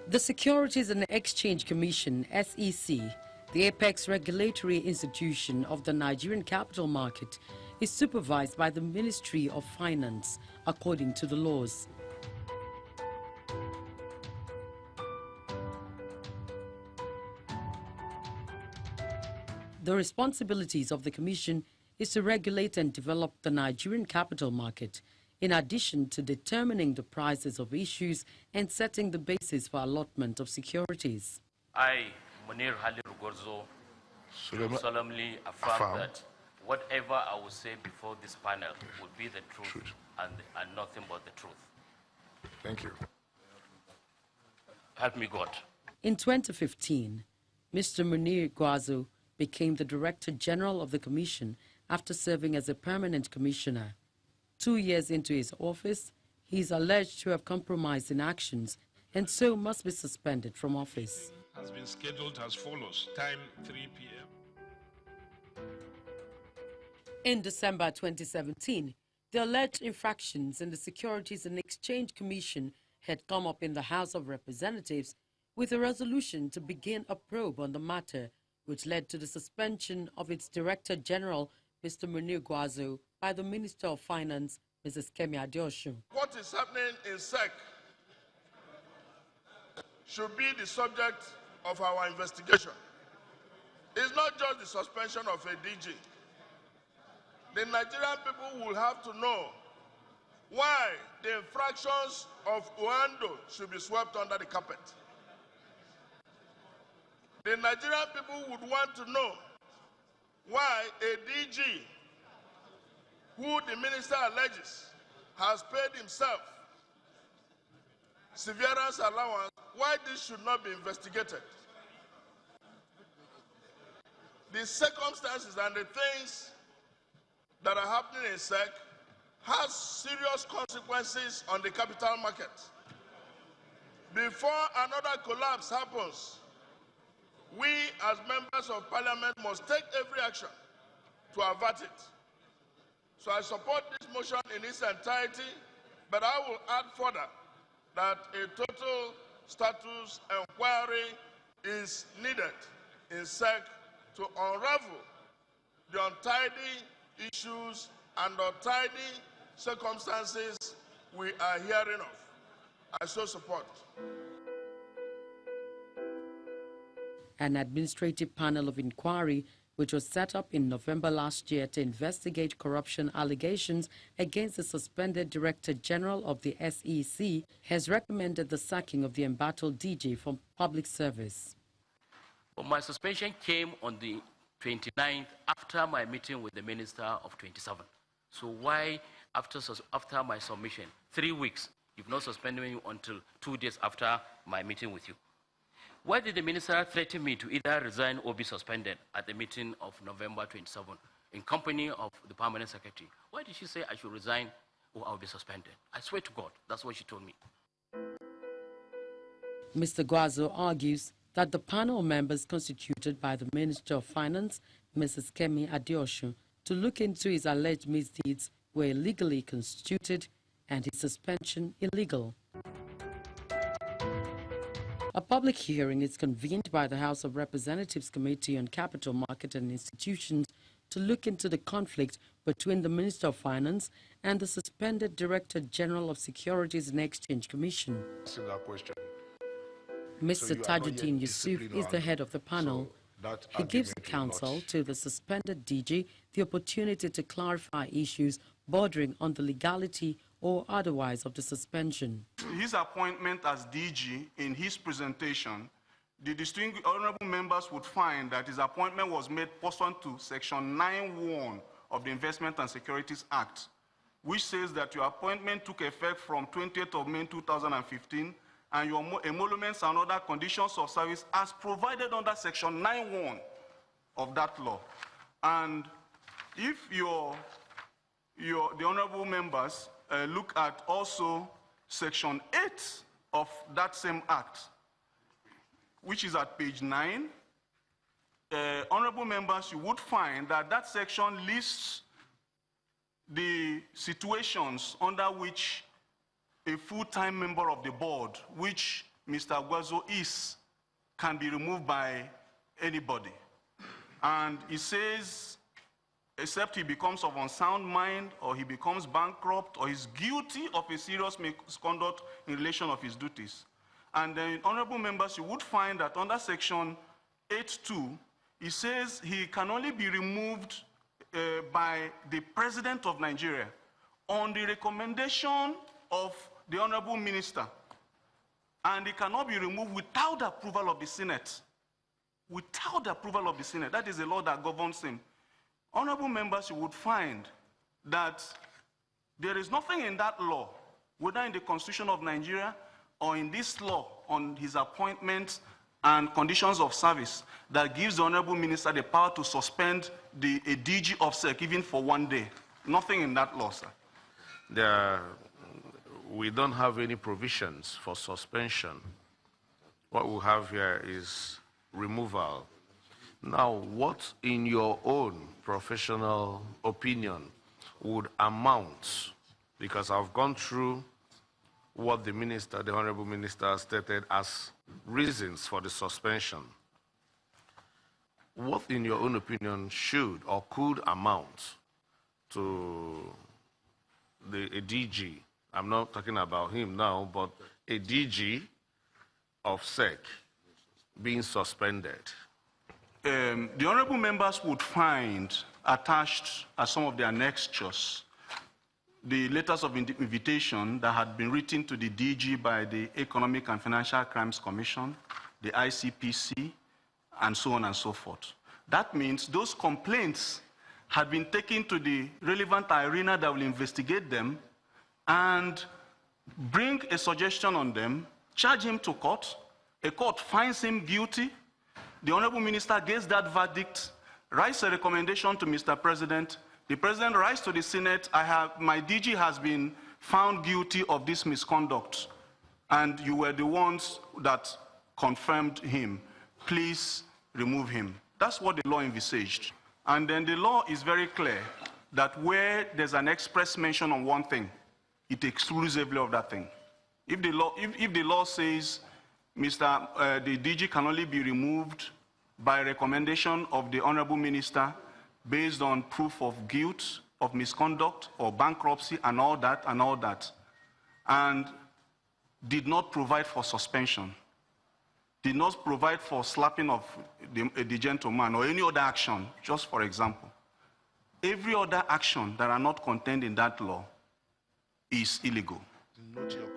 The Securities and Exchange Commission, SEC, the apex regulatory institution of the Nigerian capital market, is supervised by the Ministry of Finance according to the laws. The responsibilities of the Commission is to regulate and develop the Nigerian capital market, in addition to determining the prices of issues and setting the basis for allotment of securities. I, Munir Haliru Gorzo, do solemnly affirm that whatever I will say before this panel will be the truth and nothing but the truth. Thank you. Help me God. In 2015, Mr. Munir Gwazo became the Director General of the Commission after serving as a permanent commissioner. 2 years into his office, he is alleged to have compromised in actions and so must be suspended from office. Has been scheduled as follows. Time 3 p.m. In December 2017, the alleged infractions in the Securities and Exchange Commission had come up in the House of Representatives with a resolution to begin a probe on the matter, which led to the suspension of its Director General, Mr. Munir Gwazo, by the Minister of Finance, Mrs. Kemi Adeosun. What is happening in SEC should be the subject of our investigation. It's not just the suspension of a DG. The Nigerian people will have to know why the infractions of Oando should be swept under the carpet. The Nigerian people would want to know why a DG who the minister alleges has paid himself severance allowance, why this should not be investigated. The circumstances and the things that are happening in SEC has serious consequences on the capital market. Before another collapse happens, we as members of parliament must take every action to avert it. So I support this motion in its entirety, but I will add further that a total status inquiry is needed in SEC to unravel the untidy issues and untidy circumstances we are hearing of. I so support. An administrative panel of inquiry, which was set up in November last year to investigate corruption allegations against the suspended Director General of the SEC, has recommended the sacking of the embattled DG from public service. Well, my suspension came on the 29th after my meeting with the Minister of 27. So why, after my submission, 3 weeks, you've not suspended me until 2 days after my meeting with you? Why did the minister threaten me to either resign or be suspended at the meeting of November 27 in company of the permanent secretary? Why did she say I should resign or I'll be suspended? I swear to God, that's what she told me. Mr. Gwazo argues that the panel members constituted by the Minister of Finance, Mrs. Kemi Adeosun, to look into his alleged misdeeds were illegally constituted and his suspension illegal. A public hearing is convened by the House of Representatives Committee on Capital Market and Institutions to look into the conflict between the Minister of Finance and the suspended Director General of Securities and Exchange Commission. Mr. Tajuddin Yusuf is the head of the panel. He gives the counsel to the suspended DG the opportunity to clarify issues bordering on the legality or otherwise of the suspension. His appointment as DG, in his presentation, the distinguished honorable members would find that his appointment was made pursuant to Section 9(1) of the Investment and Securities Act, which says that your appointment took effect from 20th of May 2015, and your emoluments and other conditions of service as provided under Section 9(1) of that law. And if the honorable members look at also Section 8 of that same act, which is at page 9, honorable members, you would find that that section lists the situations under which a full-time member of the board, which Mr. Guazo is can be removed by anybody. And he says, except he becomes of unsound mind, or he becomes bankrupt, or is guilty of a serious misconduct in relation of his duties. And then, honorable members, you would find that under section 8.2, it says he can only be removed by the President of Nigeria on the recommendation of the honorable minister. And he cannot be removed without the approval of the Senate. Without the approval of the Senate. That is the law that governs him. Honorable members, you would find that there is nothing in that law, whether in the Constitution of Nigeria or in this law on his appointment and conditions of service, that gives the honorable minister the power to suspend a DG of SEC even for 1 day. Nothing in that law, sir. We don't have any provisions for suspension. What we have here is removal. Now, what, in your own professional opinion, would amount, because I've gone through what the minister, the honorable minister, stated as reasons for the suspension. What, in your own opinion, should or could amount to a DG? I'm not talking about him now, but a DG of SEC being suspended? The honorable members would find attached as some of their annexures the letters of invitation that had been written to the DG by the Economic and Financial Crimes Commission, the ICPC, and so on and so forth. That means those complaints had been taken to the relevant arena that will investigate them and bring a suggestion on them, charge him to court, a court finds him guilty, the honorable minister gets that verdict, writes a recommendation to Mr. President, the president writes to the Senate, my DG has been found guilty of this misconduct, and you were the ones that confirmed him. Please remove him. That's what the law envisaged. And then the law is very clear that where there's an express mention on one thing, it exclusively of that thing. If the law says the DG can only be removed by recommendation of the honorable minister based on proof of guilt, of misconduct, or bankruptcy, and all that, and did not provide for suspension, did not provide for slapping of the gentleman or any other action, just for example, every other action that are not contained in that law is illegal. Note your